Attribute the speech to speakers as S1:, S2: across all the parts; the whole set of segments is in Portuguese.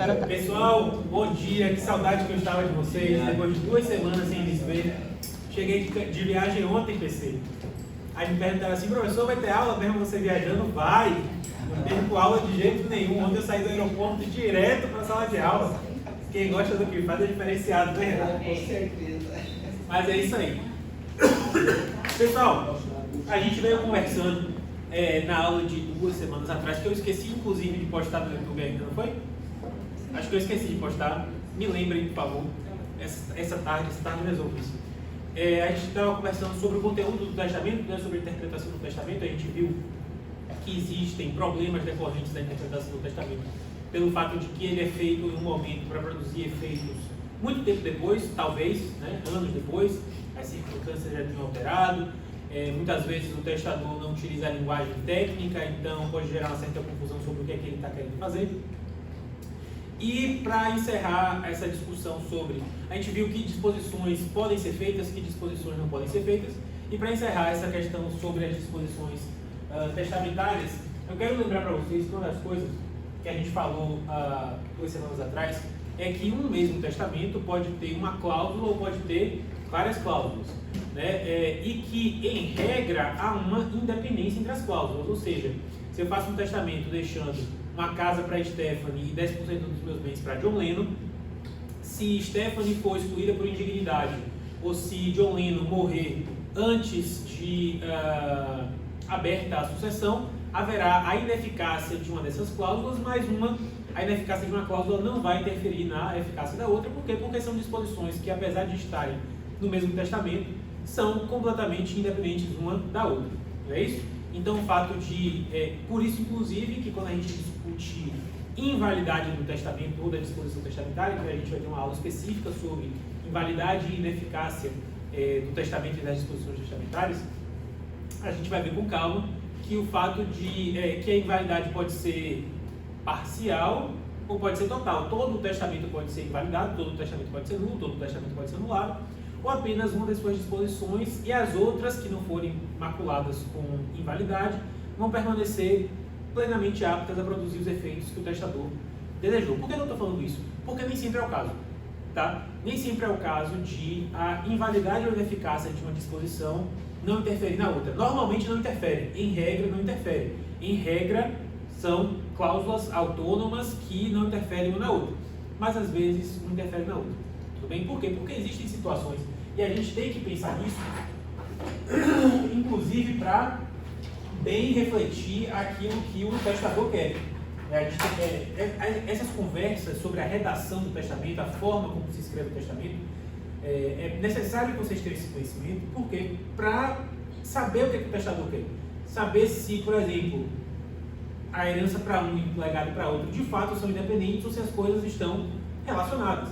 S1: Agora tá.
S2: Pessoal, bom dia, que saudade que eu estava de vocês, depois de 2 semanas sem lhes ver. Cheguei de viagem ontem, PC. Aí me perguntaram assim, professor, vai ter aula mesmo você viajando? Vai! Não perco aula de jeito nenhum. Ontem eu saí do aeroporto direto para a sala de aula. Quem gosta do que faz é diferenciado, né, Renato?
S3: Com certeza.
S2: Mas é isso aí. Pessoal, a gente veio conversando na aula de 2 semanas atrás, que eu esqueci inclusive de postar no YouTube ainda, não foi? Acho que eu esqueci de postar. Me lembrem, por favor. Essa tarde eu resolvo isso. A gente estava conversando sobre o conteúdo do testamento, né, sobre a interpretação do testamento. A gente viu que existem problemas decorrentes da interpretação do testamento pelo fato de que ele é feito em um momento para produzir efeitos muito tempo depois, talvez, né, anos depois, as circunstâncias já tinham alterado. Muitas vezes o testador não utiliza a linguagem técnica, então pode gerar uma certa confusão sobre o que é que ele está querendo fazer. E para encerrar essa discussão sobre, a gente viu que disposições podem ser feitas, que disposições não podem ser feitas, e para encerrar essa questão sobre as disposições testamentárias, eu quero lembrar para vocês que uma das coisas que a gente falou 2 semanas atrás é que um mesmo testamento pode ter uma cláusula ou pode ter várias cláusulas, né? E que, em regra, há uma independência entre as cláusulas, ou seja, se eu faço um testamento deixando uma casa para Stephanie e 10% dos meus bens para John Lennon, se Stephanie for excluída por indignidade ou se John Lennon morrer antes de aberta a sucessão, haverá a ineficácia de uma dessas cláusulas, mas a ineficácia de uma cláusula não vai interferir na eficácia da outra. Por quê? Porque são disposições que, apesar de estarem no mesmo testamento, são completamente independentes uma da outra. Não é isso? Então, o fato de... por isso, inclusive, que quando a gente discute invalidade do testamento ou da disposição testamentária, que a gente vai ter uma aula específica sobre invalidade e ineficácia do testamento e das disposições testamentárias, a gente vai ver com calma que o fato de que a invalidade pode ser parcial ou pode ser total. Todo o testamento pode ser invalidado, todo o testamento pode ser nulo, todo o testamento pode ser anulado, ou apenas uma das suas disposições, e as outras que não forem maculadas com invalidade vão permanecer plenamente aptas a produzir os efeitos que o testador desejou. Por que eu estou falando isso? Porque nem sempre é o caso, tá? Nem sempre é o caso de a invalidade ou ineficácia de uma disposição não interferir na outra. Normalmente não interfere, em regra não interfere. Em regra são cláusulas autônomas que não interferem uma na outra, mas às vezes não interferem na outra. Tudo bem? Por quê? Porque existem situações e a gente tem que pensar nisso, inclusive para bem refletir aquilo que o testador quer. Essas conversas sobre a redação do testamento, a forma como se escreve o testamento, é necessário que vocês tenham esse conhecimento, porque para saber o que o testador quer. Saber se, por exemplo, a herança para um e o legado para outro de fato são independentes ou se as coisas estão relacionadas.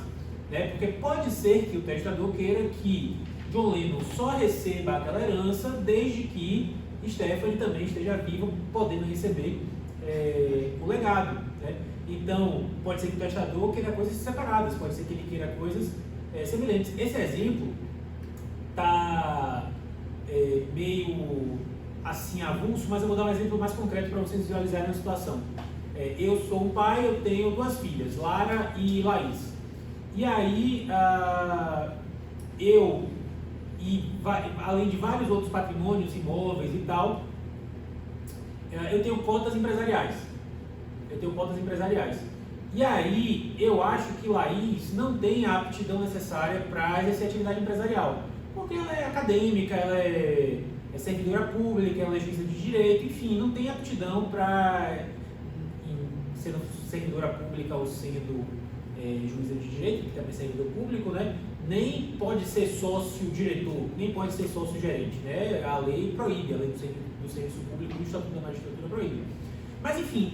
S2: Né? Porque pode ser que o testador queira que John Lennon só receba aquela herança desde que Stephanie também esteja viva, podendo receber o legado. Né? Então, pode ser que o testador queira coisas separadas, pode ser que ele queira coisas semelhantes. Esse exemplo está meio assim avulso, mas eu vou dar um exemplo mais concreto para vocês visualizarem a situação. Eu sou um pai, eu tenho 2 filhas, Lara e Laís. E aí, além de vários outros patrimônios, imóveis e tal, eu tenho cotas empresariais. E aí, eu acho que Laís não tem a aptidão necessária para exercer atividade empresarial. Porque ela é acadêmica, ela é servidora pública, ela é juíza de direito, enfim, não tem aptidão para, sendo servidora pública ou sendo juíza de direito, que também é servidor público, né? Nem pode ser sócio-diretor, nem pode ser sócio-gerente, né? A lei proíbe, a lei do serviço público e do Estatuto da Magistratura proíbe. Mas, enfim,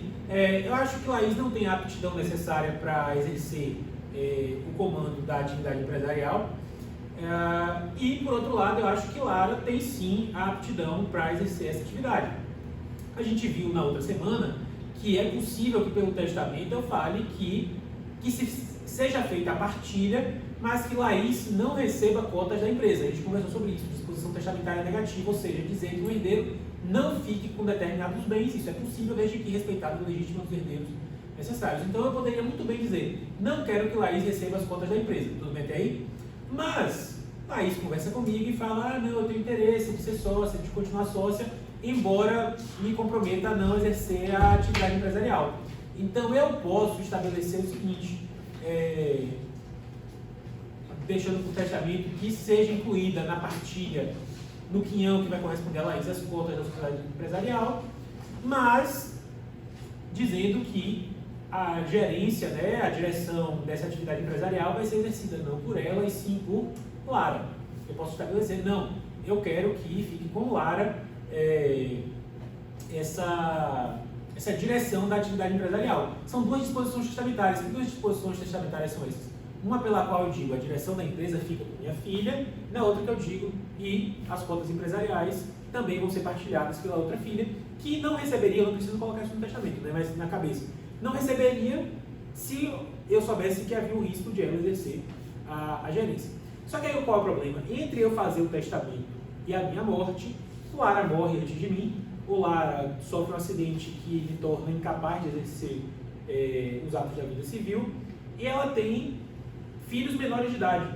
S2: eu acho que Laís não tem a aptidão necessária para exercer o comando da atividade empresarial. E, por outro lado, eu acho que Lara tem sim a aptidão para exercer essa atividade. A gente viu na outra semana que é possível que pelo testamento eu fale que seja feita a partilha, mas que Laís não receba cotas da empresa. A gente conversou sobre isso, disposição testamentária negativa, ou seja, dizer que o herdeiro não fique com determinados bens. Isso é possível desde que respeitado o legítimo dos herdeiros necessários. Então eu poderia muito bem dizer, não quero que Laís receba as cotas da empresa, tudo bem até aí? Mas Laís conversa comigo e fala, não, eu tenho interesse de ser sócia, de continuar sócia, embora me comprometa a não exercer a atividade empresarial. Então eu posso estabelecer o seguinte, deixando para o testamento que seja incluída na partilha, no quinhão que vai corresponder a Laís as cotas da sociedade empresarial, mas dizendo que a gerência, né, a direção dessa atividade empresarial vai ser exercida não por ela e sim por Lara. Eu posso estabelecer, não, eu quero que fique com Lara essa direção da atividade empresarial. São duas disposições testamentárias. Que duas disposições testamentárias são essas? Uma pela qual eu digo a direção da empresa fica com minha filha, na outra que eu digo e as cotas empresariais também vão ser partilhadas pela outra filha, que não receberia, eu não preciso colocar isso no testamento, né, mas na cabeça, não receberia se eu soubesse que havia o risco de ela exercer a gerência. Só que aí qual é o problema? Entre eu fazer o testamento e a minha morte, Lara morre antes de mim, ou Lara sofre um acidente que lhe torna incapaz de exercer os atos da vida civil, e ela tem filhos menores de idade,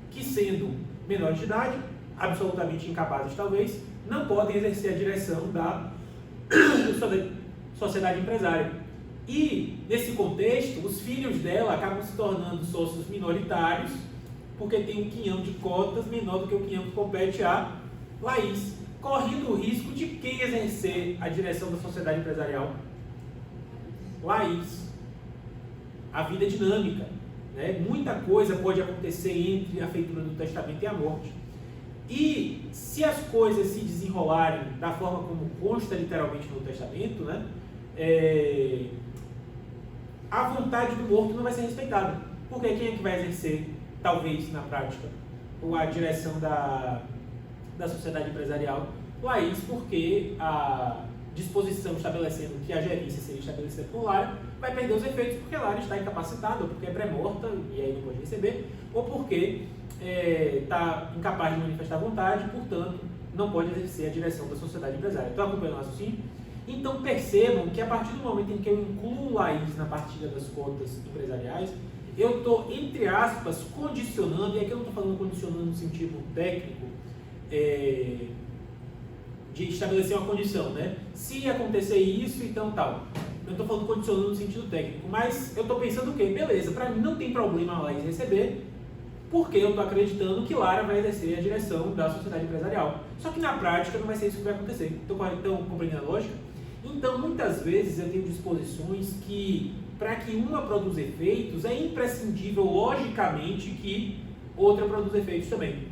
S2: que sendo menores de idade, absolutamente incapazes talvez, não podem exercer a direção da sociedade empresária. E, nesse contexto, os filhos dela acabam se tornando sócios minoritários, porque tem um quinhão de cotas menor do que o quinhão que compete a Laís, correndo o risco de quem exercer a direção da sociedade empresarial? Laís. A vida é dinâmica, né? Muita coisa pode acontecer entre a feitura do testamento e a morte. E se as coisas se desenrolarem da forma como consta literalmente no testamento, né, a vontade do morto não vai ser respeitada. Porque quem é que vai exercer, talvez na prática, a direção da sociedade empresarial? Laís, porque a disposição estabelecendo que a gerência seria estabelecida por Lara vai perder os efeitos porque Lara está incapacitada, ou porque é pré-morta e aí não pode receber, ou porque está incapaz de manifestar vontade, portanto não pode exercer a direção da sociedade empresária. Estão acompanhando o raciocínio? Então percebam que a partir do momento em que eu incluo Laís na partilha das cotas empresariais, eu estou, entre aspas, condicionando, e aqui eu não estou falando condicionando no sentido técnico, de estabelecer uma condição, né? Se acontecer isso, então tal. Eu estou falando condicionando no sentido técnico, mas eu estou pensando o quê? Beleza, para mim não tem problema a Laís receber, porque eu estou acreditando que Lara vai exercer a direção da sociedade empresarial. Só que na prática não vai ser isso que vai acontecer. Estão compreendendo a lógica? Então, muitas vezes eu tenho disposições que, para que uma produza efeitos, é imprescindível, logicamente, que outra produza efeitos também.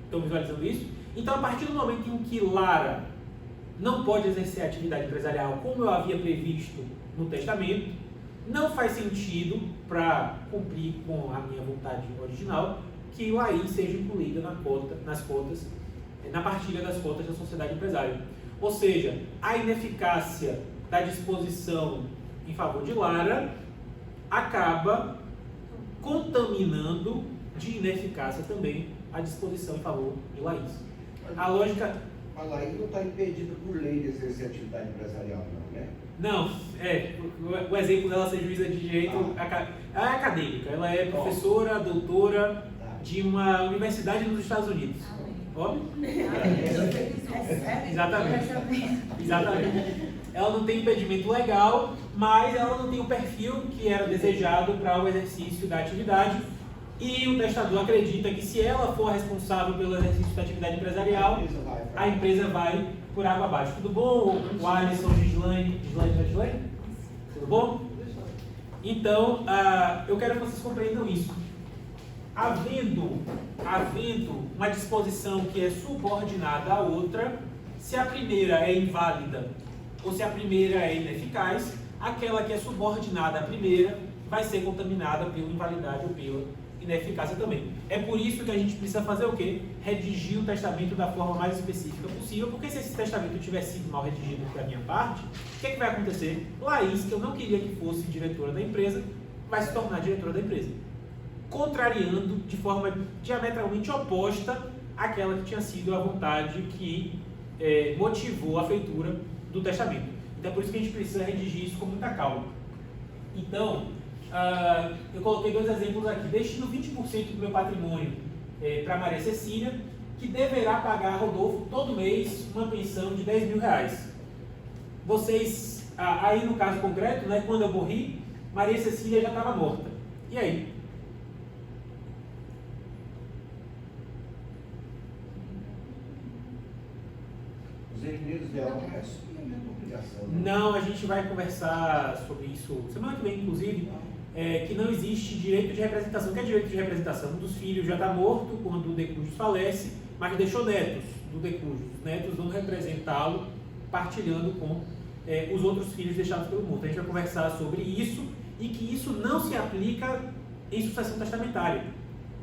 S2: Estão visualizando isso? Então, a partir do momento em que Lara não pode exercer a atividade empresarial como eu havia previsto no testamento, não faz sentido, para cumprir com a minha vontade original, que Laís seja incluída nas cotas, na partilha das cotas da sociedade empresária. Ou seja, a ineficácia da disposição em favor de Lara acaba contaminando de ineficácia também a disposição em favor de Laís. A lógica...
S1: A Laís não está impedida por lei de exercer atividade empresarial, não, né?
S2: Não, o exemplo dela ser juíza de direito é acadêmica. Ela é professora, doutora de uma universidade nos Estados Unidos. Óbvio? Exatamente. Ela não tem impedimento legal, mas ela não tem o perfil que era desejado para o exercício da atividade. E o testador acredita que se ela for responsável pelo exercício da atividade empresarial, a empresa vai por água abaixo. Tudo bom? O Alisson, Gislaine? Tudo bom? Então, eu quero que vocês compreendam isso. Havendo uma disposição que é subordinada à outra, se a primeira é inválida ou se a primeira é ineficaz, aquela que é subordinada à primeira vai ser contaminada pela invalidade ou pela ineficácia também. É por isso que a gente precisa fazer o quê? Redigir o testamento da forma mais específica possível, porque se esse testamento tiver sido mal redigido da minha parte, o que é que vai acontecer? Laís, que eu não queria que fosse diretora da empresa, vai se tornar diretora da empresa, contrariando de forma diametralmente oposta àquela que tinha sido a vontade que motivou a feitura do testamento. Então é por isso que a gente precisa redigir isso com muita calma. Então, eu coloquei 2 exemplos aqui. Destino 20% do meu patrimônio para Maria Cecília, que deverá pagar a Rodolfo todo mês uma pensão de R$10.000. Vocês, aí no caso concreto, né, quando eu morri, Maria Cecília já estava morta. E aí?
S1: Os herdeiros dela não é assumir a mesma obrigação. Né?
S2: Não, a gente vai conversar sobre isso semana que vem, inclusive, que não existe direito de representação. O que é direito de representação? Um dos filhos já está morto quando o decújus falece, mas deixou netos do decújus. Os netos vão representá-lo partilhando com os outros filhos deixados pelo morto. A gente vai conversar sobre isso e que isso não se aplica em sucessão testamentária.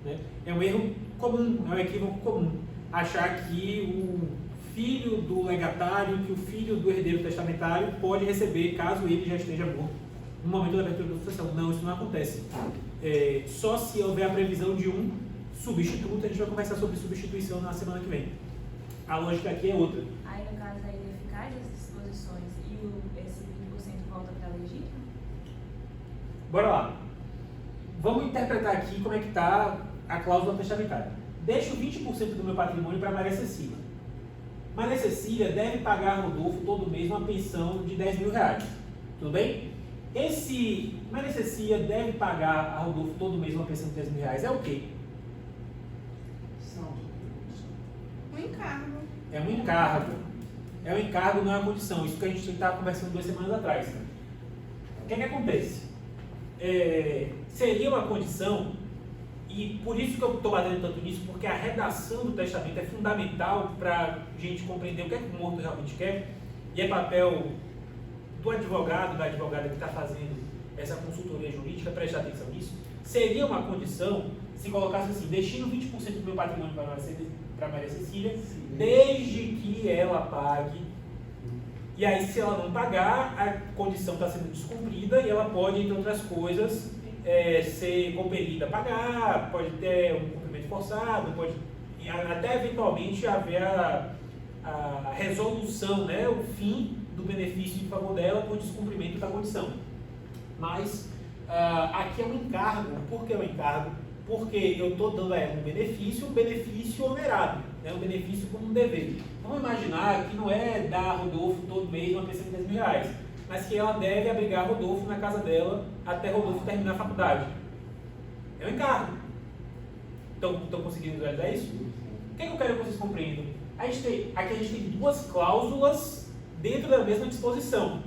S2: Né? É um erro comum, é um equívoco comum. Achar que o filho do legatário, que o filho do herdeiro testamentário pode receber caso ele já esteja morto no momento da abertura da sucessão. Não, isso não acontece. Só se houver a previsão de um substituto. A gente vai conversar sobre substituição na semana que vem. A lógica aqui é outra.
S3: Aí, no caso da ineficácia das disposições e esse 20% volta para a legítima?
S2: Bora lá. Vamos interpretar aqui como é que está a cláusula testamentária. Deixo 20% do meu patrimônio para Maria Cecília. Maria Cecília deve pagar a Rodolfo todo mês uma pensão de R$10.000. Tudo bem? Maria Cecília deve pagar a Rodolfo todo mês uma pensão de R$10.000 é o quê?
S4: Um encargo.
S2: É um encargo. É um encargo, não é uma condição. Isso que a gente estava conversando 2 semanas atrás. O que é que acontece? Seria uma condição, e por isso que eu estou batendo tanto nisso, porque a redação do testamento é fundamental para a gente compreender o que é que o morto realmente quer, e é papel do advogado, da advogada que está fazendo essa consultoria jurídica, prestar atenção nisso. Seria uma condição se colocasse assim: destino 20% do meu patrimônio para Maria Cecília, desde que ela pague. E aí, se ela não pagar, a condição está sendo descumprida e ela pode, entre outras coisas, ser compelida a pagar, pode ter um cumprimento forçado, pode até eventualmente haver a resolução, né, o fim do benefício em favor dela por descumprimento da condição. Mas aqui é um encargo. Por que é um encargo? Porque eu estou dando a ela um benefício onerado, né? Um benefício como um dever. Vamos imaginar que não é dar a Rodolfo todo mês uma pensão de R$10.000, mas que ela deve abrigar Rodolfo na casa dela até Rodolfo terminar a faculdade. É um encargo. Estão conseguindo visualizar isso? O que eu quero que vocês compreendam? Aqui a gente tem 2 cláusulas dentro da mesma disposição.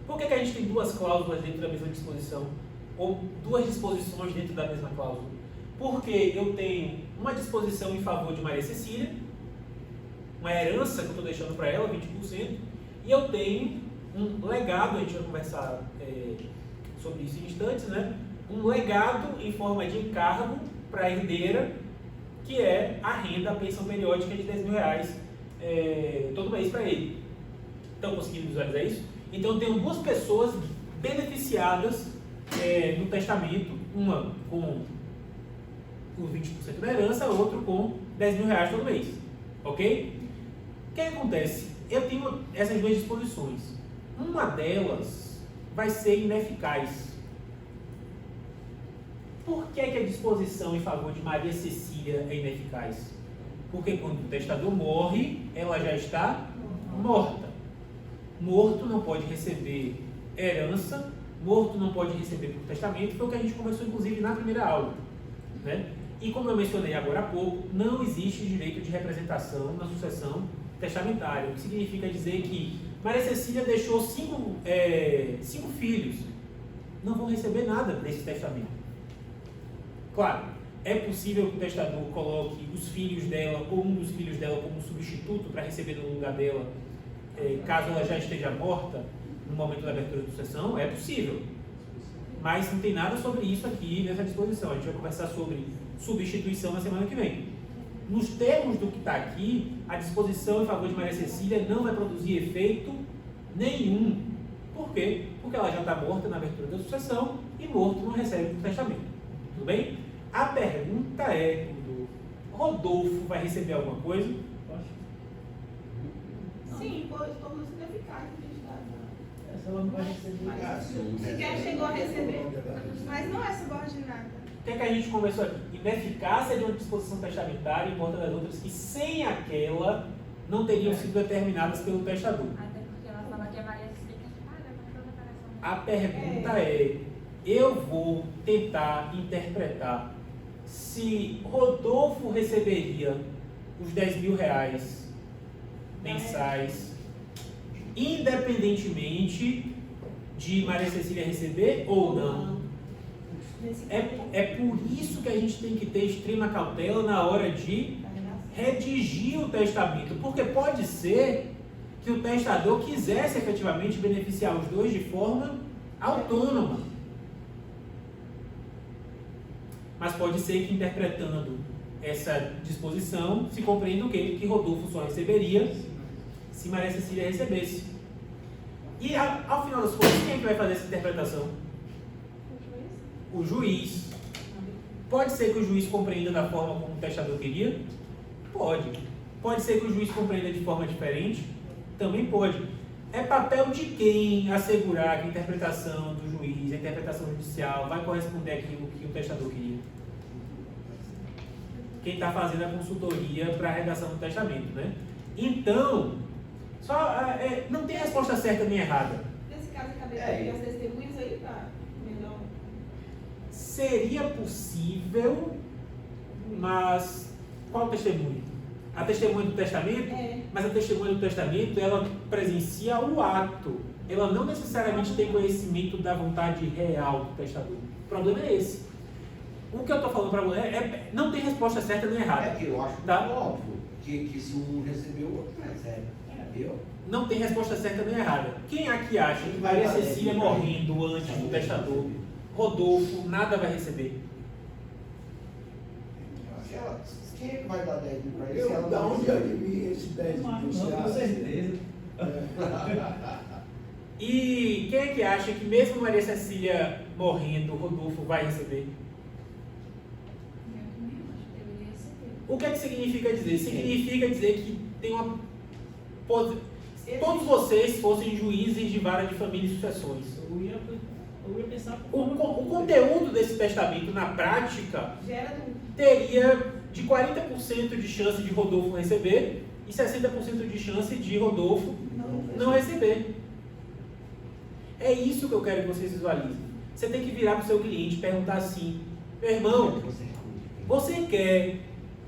S2: Por que a gente tem 2 cláusulas dentro da mesma disposição? Ou 2 disposições dentro da mesma cláusula? Porque eu tenho uma disposição em favor de Maria Cecília, uma herança que eu estou deixando para ela, 20%, e eu tenho um legado, a gente vai conversar sobre isso em instantes, né? Um legado em forma de encargo para a herdeira, que é a renda, a pensão periódica de R$10.000 todo mês para ele. Estão conseguindo visualizar isso? Então eu tenho 2 pessoas beneficiadas no testamento, uma com os 20% da herança, outra com R$10.000 todo mês. Ok? O que acontece? Eu tenho essas 2 disposições. Uma delas vai ser ineficaz. Por que a disposição em favor de Maria Cecília é ineficaz? Porque quando o testador morre, ela já está morta. Morto não pode receber herança, morto não pode receber por testamento, foi o que a gente conversou inclusive na primeira aula. Né? E como eu mencionei agora há pouco, não existe direito de representação na sucessão testamentária, o que significa dizer que Maria Cecília deixou 5 filhos, não vão receber nada desse testamento. Claro, é possível que o testador coloque os filhos dela ou um dos filhos dela como substituto para receber no lugar dela, caso ela já esteja morta no momento da abertura da sucessão, é possível. Mas não tem nada sobre isso aqui nessa disposição. A gente vai conversar sobre substituição na semana que vem. Nos termos do que está aqui, a disposição em favor de Maria Cecília não vai produzir efeito nenhum. Por quê? Porque ela já está morta na abertura da sucessão e morto não recebe o testamento. Tudo bem? A pergunta é: Rodolfo vai receber alguma coisa?
S4: Sim, pois todos ineficazes de Estado.
S5: Mas ela não vai receber.
S1: Ah, sim.
S4: Sequer chegou a receber. Mas não é subordinada.
S2: O que é que a gente conversou aqui? Ineficácia de uma disposição testamentária em conta das outras que sem aquela não teriam sido determinadas pelo testador.
S3: Até porque ela fala que a Maria Cecília tem que pagar para toda operação.
S2: A pergunta é, eu vou tentar interpretar se Rodolfo receberia os 10 mil reais mensais, independentemente de Maria Cecília receber ou não. É por isso que a gente tem que ter extrema cautela na hora de redigir o testamento, porque pode ser que o testador quisesse efetivamente beneficiar os dois de forma autônoma. Mas pode ser que, interpretando essa disposição, se compreenda o quê? Que Rodolfo só receberia se Maria Cecília recebesse. E ao final das contas, quem é que vai fazer essa interpretação? O juiz. Pode ser que o juiz compreenda da forma como o testador queria? Pode. Pode ser que o juiz compreenda de forma diferente? Também pode. É papel de quem assegurar que a interpretação do juiz, a interpretação judicial, vai corresponder àquilo que o testador queria? Quem está fazendo a consultoria para a redação do testamento, né? Então, não tem resposta certa nem errada.
S4: Nesse caso, cabe as testemunhas aí para melhor.
S2: Seria possível, mas qual testemunha? A testemunha do testamento? Mas a testemunha do testamento, ela presencia o ato. Ela não necessariamente tem conhecimento da vontade real do testador. O problema é esse. O que eu estou falando para você não tem resposta certa nem errada.
S1: É que eu acho
S2: tá?
S1: óbvio que se um recebeu, o outro não recebe. Viu?
S2: Não tem resposta certa nem errada. Quem aqui acha que Maria Cecília morrendo antes do testador, Rodolfo nada vai receber?
S1: Quem é que vai dar 10 mil para ele?
S5: Eu, da onde eu vi esse 10 mil?
S6: Com certeza.
S2: E quem é que acha que mesmo Maria Cecília morrendo, Rodolfo vai receber?
S3: Eu também acho que deveria receber.
S2: O que é que significa dizer? Significa dizer que tem uma... Todos vocês fossem juízes de vara de família e sucessões.
S6: Eu ia pensar...
S2: O conteúdo desse testamento, na prática,
S4: Gera dúvida.
S2: teria de 40% de chance de Rodolfo receber e 60% de chance de Rodolfo não receber. É isso que eu quero que vocês visualizem. Você tem que virar para o seu cliente e perguntar assim: meu irmão, você quer...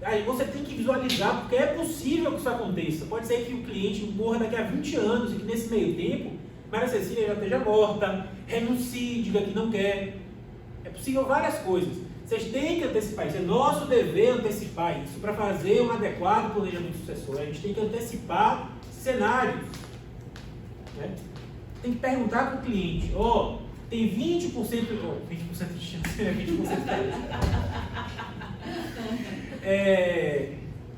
S2: Aí você tem que visualizar, porque é possível que isso aconteça. Pode ser que o cliente morra daqui a 20 anos e que nesse meio tempo Maria Cecília já esteja morta, renuncie, diga que não quer. É possível várias coisas. Vocês têm que antecipar isso. É nosso dever antecipar isso para fazer um adequado planejamento sucessório. A gente tem que antecipar cenários. Né? Tem que perguntar para o cliente: tem 20%, 20% de chance, 20% de chance.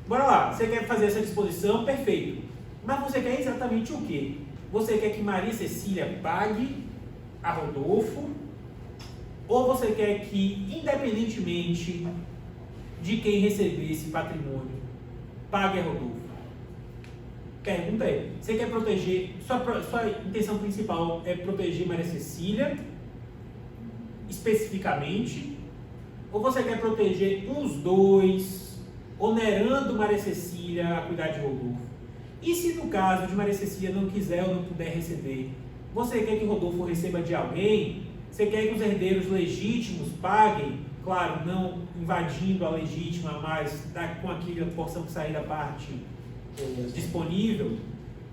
S2: Bora lá, você quer fazer essa disposição? Perfeito. Mas você quer exatamente o quê? Você quer que Maria Cecília pague a Rodolfo? Ou você quer que, independentemente de quem receber esse patrimônio, pague a Rodolfo? Pergunta é: você quer proteger, sua intenção principal é proteger Maria Cecília especificamente? Ou você quer proteger os dois, onerando Maria Cecília a cuidar de Rodolfo? E se no caso de Maria Cecília não quiser ou não puder receber, você quer que Rodolfo receba de alguém? Você quer que os herdeiros legítimos paguem? Claro, não invadindo a legítima, mas com aquela porção que sair da parte disponível.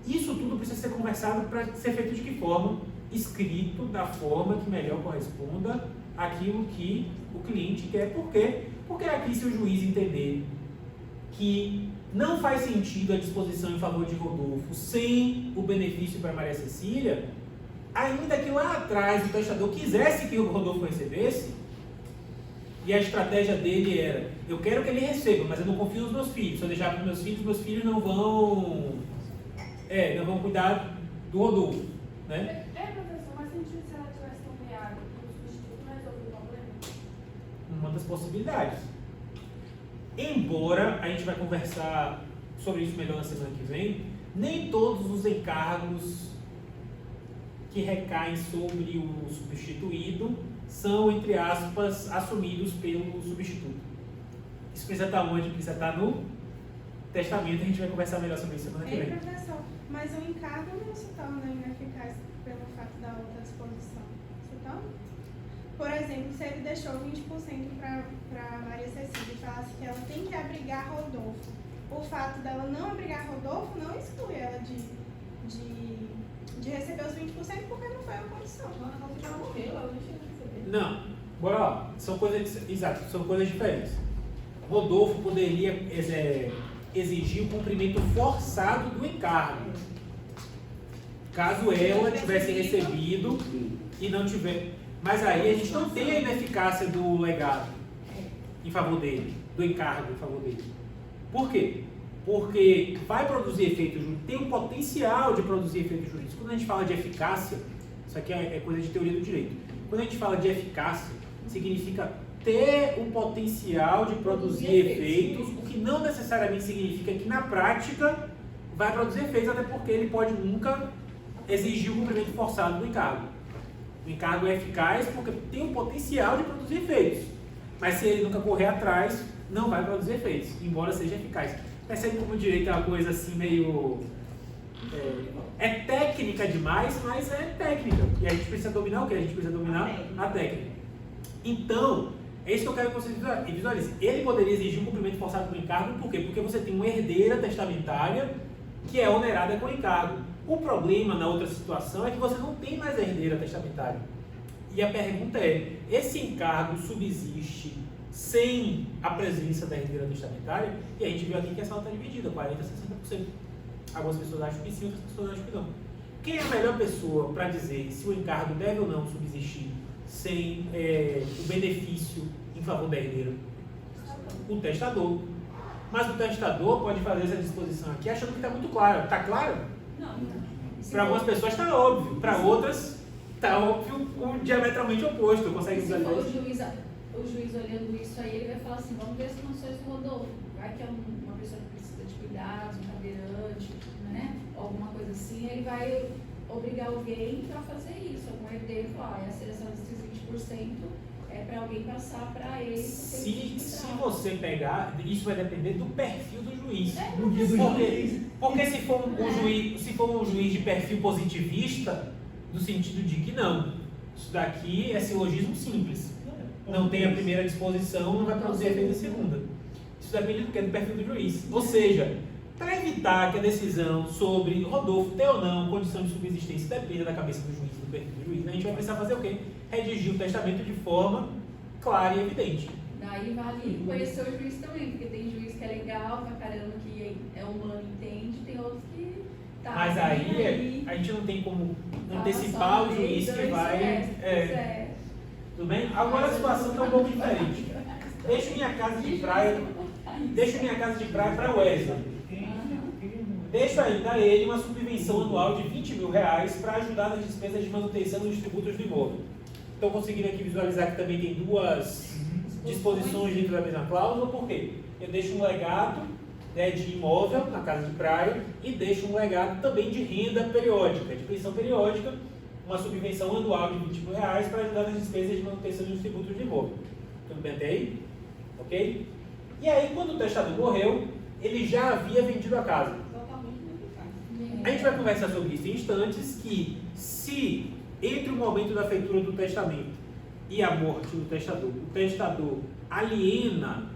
S2: Isso tudo precisa ser conversado para ser feito de que forma? Escrito da forma que melhor corresponda àquilo que o cliente quer. Por quê? Porque aqui, se o juiz entender que não faz sentido a disposição em favor de Rodolfo sem o benefício para Maria Cecília, ainda que lá atrás o testador quisesse que o Rodolfo recebesse, e a estratégia dele era: eu quero que ele receba, mas eu não confio nos meus filhos. Se eu deixar para os meus filhos não vão cuidar do Rodolfo, né?
S4: Professor, mas se ela tivesse nomeado o substituto, não resolve o problema?
S2: Uma das possibilidades. Embora a gente vai conversar sobre isso melhor na semana que vem, nem todos os encargos que recaem sobre o substituído são, entre aspas, assumidos pelo substituto. Isso precisa estar onde? Precisa estar no testamento. A gente vai conversar melhor sobre isso semana que
S4: Ei,
S2: vem.
S4: professor, mas o encargo não se torna ineficaz pelo fato da outra disposição, se torna? Por exemplo, se ele deixou 20% para Maria Cecília e falasse que ela tem que abrigar Rodolfo, o fato dela não abrigar Rodolfo não exclui ela de receber os 20% porque não foi uma condição.
S3: Ela morreu, ela não tinha que receber.
S2: Não, bora lá. São coisas, exato, são coisas diferentes. Rodolfo poderia exigir o cumprimento forçado do encargo, caso ela tivesse recebido e não tiver. Mas aí a gente não tem a ineficácia do legado em favor dele, do encargo em favor dele. Por quê? Porque vai produzir efeito jurídico, tem um potencial de produzir efeito jurídico. Quando a gente fala de eficácia, isso aqui é coisa de teoria do direito. Quando a gente fala de eficácia, significa ter um potencial de produzir efeitos, o que não necessariamente significa que na prática vai produzir efeitos, até porque ele pode nunca exigir o cumprimento forçado do encargo. O encargo é eficaz porque tem um potencial de produzir efeitos, mas se ele nunca correr atrás, não vai produzir efeitos, embora seja eficaz. Percebe como o direito é uma coisa assim meio... É técnica demais, mas é técnica. E a gente precisa dominar o quê? A gente precisa dominar a técnica. Então, é isso que eu quero que vocês visualizem. Ele poderia exigir um cumprimento forçado do encargo, por quê? Porque você tem uma herdeira testamentária que é onerada com o encargo. O problema na outra situação é que você não tem mais herdeira testamentária. E a pergunta é, esse encargo subsiste sem a presença da herdeira testamentária? E a gente viu aqui que a sala está dividida, 40% a 60%. Algumas pessoas acham que sim, outras pessoas acham que não. Quem é a melhor pessoa para dizer se o encargo deve ou não subsistir sem o benefício em favor da herdeira? O testador. Mas o testador pode fazer essa disposição aqui achando que está muito claro. Está claro?
S3: Não.
S2: Para algumas pessoas está óbvio, para outras está óbvio diametralmente oposto. Consegue
S7: Se for
S2: visualizar?
S7: o juiz olhando isso aí, ele vai falar assim, vamos ver as condições do Rodolfo. Vai que é uma pessoa que precisa de cuidados, um cadeirante, né? Alguma coisa assim, ele vai obrigar alguém a fazer isso. Algum herdeiro falar, a seleção desses 20% é para alguém passar para ele.
S2: Se você pegar, isso vai depender do perfil do juiz.
S6: No dia do juiz.
S2: Porque se for um juiz de perfil positivista, no sentido de que não, isso daqui é silogismo simples. Não tem a primeira disposição, não vai produzir efeito a segunda. Isso depende do que é do perfil do juiz. Ou seja, para evitar que a decisão sobre Rodolfo ter ou não condição de subsistência dependa da cabeça do juiz, do perfil do juiz, a gente vai precisar fazer o quê? Redigir o testamento de forma clara e evidente.
S7: Daí vale conhecer o juiz também, porque tem juiz que é legal pra caramba, que é humano, entende, tem outros que tá.
S2: Mas aí a gente não tem como antecipar o juiz que vai. Tudo bem? Agora a situação está um pouco diferente. Deixo minha casa de praia para o Wesley. Deixo ainda a ele uma subvenção anual de R$20 mil para ajudar nas despesas de manutenção dos tributos do imóvel. Estou conseguindo aqui visualizar que também tem duas disposições dentro da mesma cláusula. Por quê? Eu deixo um legado de imóvel na casa de praia e deixo um legado também de renda periódica, de pensão periódica, uma subvenção anual de R$20 mil para ajudar nas despesas de manutenção dos tributos de imóvel. Tudo bem até aí? Ok? E aí, quando o testador morreu, ele já havia vendido a casa. A gente vai conversar sobre isso em instantes, que se entre o momento da feitura do testamento e a morte do testador, o testador aliena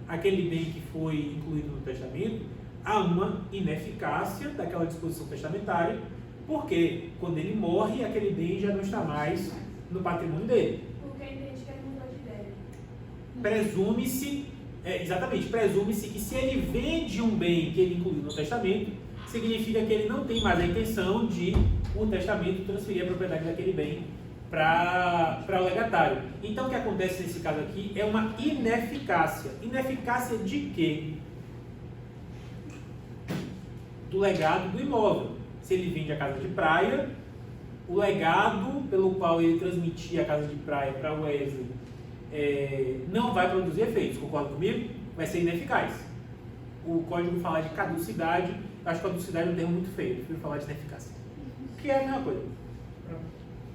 S2: aquele bem que foi incluído no testamento, há uma ineficácia daquela disposição testamentária, porque quando ele morre, aquele bem já não está mais no patrimônio dele.
S4: Porque entende que ele mudou de ideia.
S2: Presume-se, presume-se que se ele vende um bem que ele incluiu no testamento, significa que ele não tem mais a intenção de o testamento transferir a propriedade daquele bem para o legatário. Então o que acontece nesse caso aqui é uma ineficácia. Ineficácia de quê? Do legado do imóvel. Se ele vende a casa de praia, o legado pelo qual ele transmitia a casa de praia para o Wesley não vai produzir efeitos, concorda comigo? Vai ser ineficaz. O código fala de caducidade, eu acho que caducidade é um termo muito feio, eu prefiro falar de ineficácia. Que é a mesma coisa.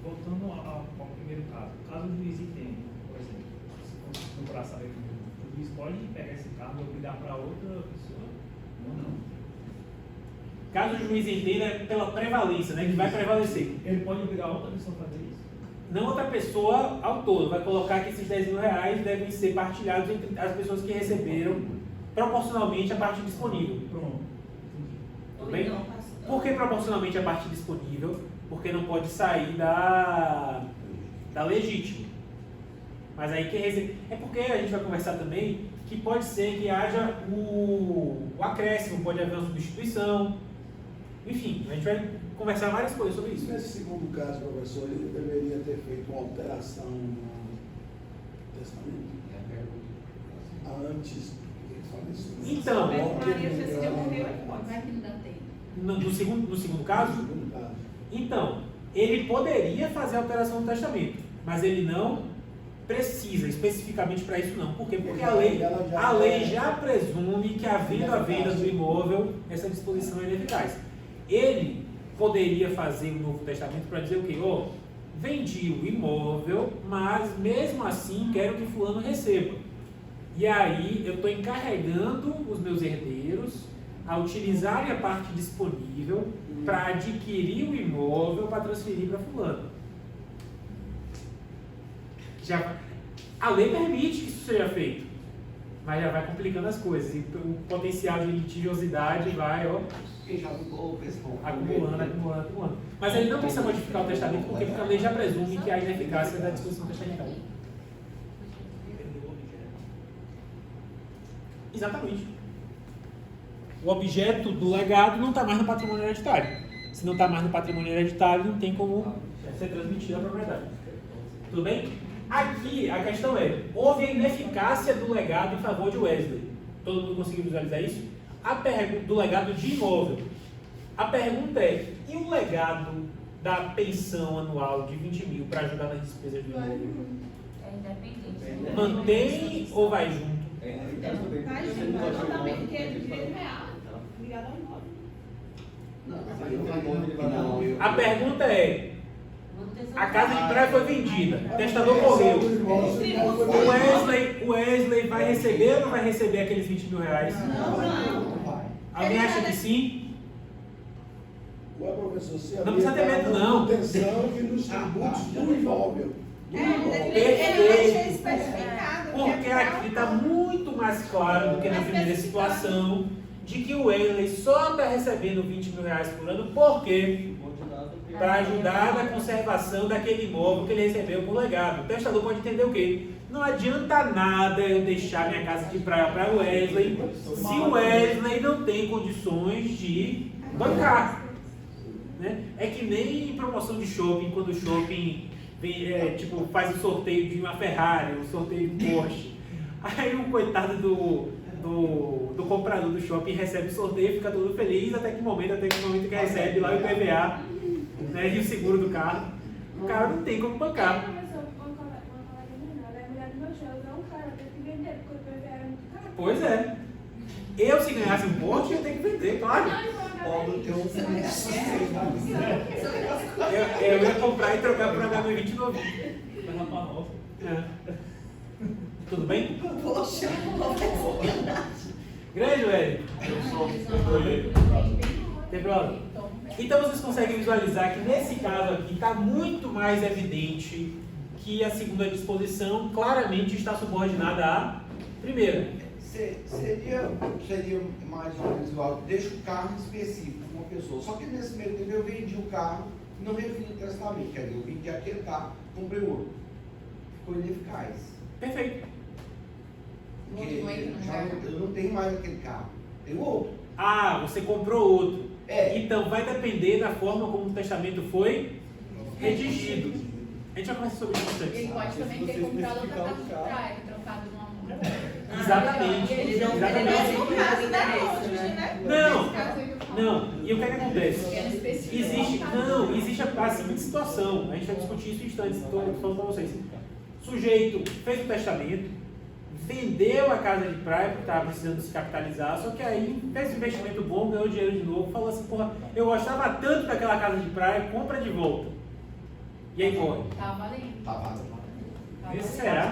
S6: Voltando ao primeiro caso. Caso o juiz entenda, por exemplo, se procurar saber o juiz pode pegar esse carro e obrigar para outra pessoa? Não.
S2: Caso o juiz entenda pela prevalência, né, que vai prevalecer.
S6: Ele pode obrigar outra pessoa a fazer isso?
S2: Não outra pessoa ao todo. Vai colocar que esses 10 mil reais devem ser partilhados entre as pessoas que receberam proporcionalmente a parte disponível.
S6: Pronto.
S2: Tudo bem? Por que proporcionalmente a parte disponível? Porque não pode sair da legítima. Mas aí quem recebe... É porque a gente vai conversar também que pode ser que haja o acréscimo, pode haver uma substituição. Enfim, a gente vai conversar várias coisas sobre isso.
S5: Nesse segundo caso, professor, ele deveria ter feito uma alteração no testamento antes de falecer.
S2: Então,
S4: Maria Cecília morreu, pode.
S7: Vai que não dá tempo.
S2: no segundo caso,
S5: Segundo caso.
S2: então, ele poderia fazer a alteração do testamento, mas ele não precisa especificamente para isso não. Por quê? Porque a lei já presume que havendo a venda do imóvel, essa disposição é ineficaz. Ele poderia fazer um novo testamento para dizer o quê? Ó, vendi o imóvel, mas mesmo assim quero que fulano receba. E aí eu estou encarregando os meus herdeiros a utilizarem a parte disponível para adquirir o imóvel para transferir para fulano. A lei permite que isso seja feito, mas já vai complicando as coisas. E o potencial de litigiosidade vai, ó,
S1: Quem já ficou,
S2: acumulando. Mas ele não precisa modificar o testamento porque a lei já presume que há ineficácia da disposição testamentária. Exatamente. O objeto do legado não está mais no patrimônio hereditário. Se não está mais no patrimônio hereditário, não tem como ser transmitida a propriedade. Tudo bem? Aqui a questão é, houve a ineficácia do legado em favor de Wesley. Todo mundo conseguiu visualizar isso? Do legado de imóvel. A pergunta é, e o legado da pensão anual de 20 mil para ajudar nas despesas do imóvel?
S3: É independente.
S2: Mantém ou vai junto?
S4: Imagina, totalmente, porque é de direito real, ligado ao imóvel.
S2: A pergunta é, a casa de praia foi vendida, o testador morreu. O Wesley vai receber ou não vai receber aqueles 20 mil reais?
S4: Não.
S2: Alguém acha que sim?
S5: Ué, professor, se
S2: Não precisa ter medo, não.
S5: manutenção e nos tributos do imóvel.
S4: Ele vai ser especificado.
S2: Porque aqui está muito mais claro do que na primeira situação de que o Wesley só está recebendo 20 mil reais por ano, por quê? Para ajudar na conservação daquele imóvel que ele recebeu por legado. O testador pode entender o quê? Não adianta nada eu deixar minha casa de praia para o Wesley se o Wesley não tem condições de bancar. Né? É que nem em promoção de shopping, quando o shopping faz o sorteio de uma Ferrari, o sorteio de um Porsche. Aí o coitado do comprador do shopping recebe o sorteio e fica todo feliz até que momento que recebe lá o IPVA, né, e o seguro do carro. O cara não tem como bancar. Pois é. Eu, se ganhasse um Porsche, eu tenho que vender, claro. Eu ia comprar e trocar por HB20 novinho.
S6: Vai lá pra roça.
S2: Tudo bem?
S8: Poxa,
S2: Grande, velho. Tem problema? Então vocês conseguem visualizar que nesse caso aqui está muito mais evidente que a segunda disposição claramente está subordinada à primeira.
S1: Seria mais ou menos igual, deixa o carro específico para uma pessoa. Só que nesse meio tempo eu vendi o carro e não refiz o testamento. Quer dizer, eu vendi aquele carro, comprei outro. Ficou ineficaz.
S2: Perfeito.
S1: Porque eu não tenho mais aquele carro, tenho outro.
S2: Ah, você comprou outro.
S1: É.
S2: Então vai depender da forma como o testamento foi redigido. A gente vai conversar sobre isso
S7: Ele
S2: antes.
S7: pode também ter comprado outra casa de praia, trocado numa.
S2: Exatamente.
S8: Ele não
S2: Exatamente.
S4: No caso da cônjuge, né?
S2: Não.
S4: Nesse caso aí que eu falo.
S2: Não, e o que é que acontece?
S7: Ela especifica.
S2: Existe a seguinte situação, a gente vai discutir isso em instantes, estou falando para vocês. Sujeito fez o testamento, vendeu a casa de praia porque estava precisando se capitalizar, só que aí fez um investimento bom, ganhou dinheiro de novo, falou assim, porra, eu gostava tanto daquela casa de praia, compra de volta. E aí morre.
S7: Tá valendo.
S1: Tá valendo.
S7: Tá valendo.
S6: Será?